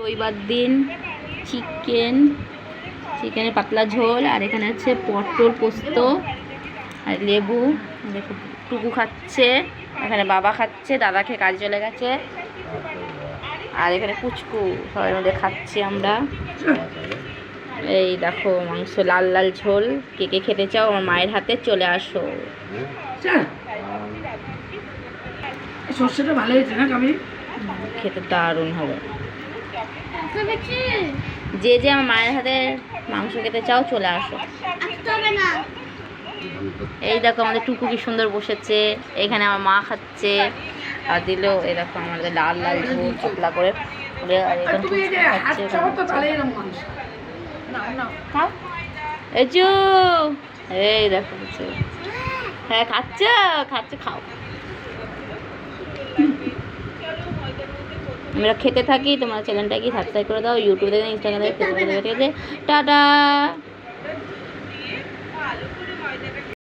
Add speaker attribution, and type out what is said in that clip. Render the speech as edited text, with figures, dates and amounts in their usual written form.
Speaker 1: রবিবার দিন চিকেনের পাতলা ঝোল, আর এখানে আছে পটল পোস্ত আর লেবু। দেখো টুকু খাচ্ছে, এখানে বাবা খাচ্ছে, দাদা খেয়ে কাজ চলে গেছে, আর এখানে পুচকু সবাই মধ্যে খাচ্ছি আমরা। এই দেখো মাংস, লাল লাল ঝোল। কে কে খেতে চাও আমার মায়ের হাতে চলে আসো।
Speaker 2: সর্ষেটা ভালো হয়েছে না কামি?
Speaker 1: খেতে দারুণ হবে। যে যে আমার মায়ের হাতে মাংস খেতে চাও চলে আসো। এই দেখো আমাদের টুকু কি সুন্দর বসেছে, এখানে আমার মা খাচ্ছে আর দিল। এই দেখো আমাদের লাল লাল ঝোল পাতলা করে এই দেখো হ্যাঁ খাচ্ছ খাও। আমরা খেতে থাকি, তোমার চ্যানেলটা কি সাবস্ক্রাইব করে দাও, ইউটিউবে দেখে, ইনস্টাগ্রামে দেখে, ফেসবুকে দেখে। টাটা।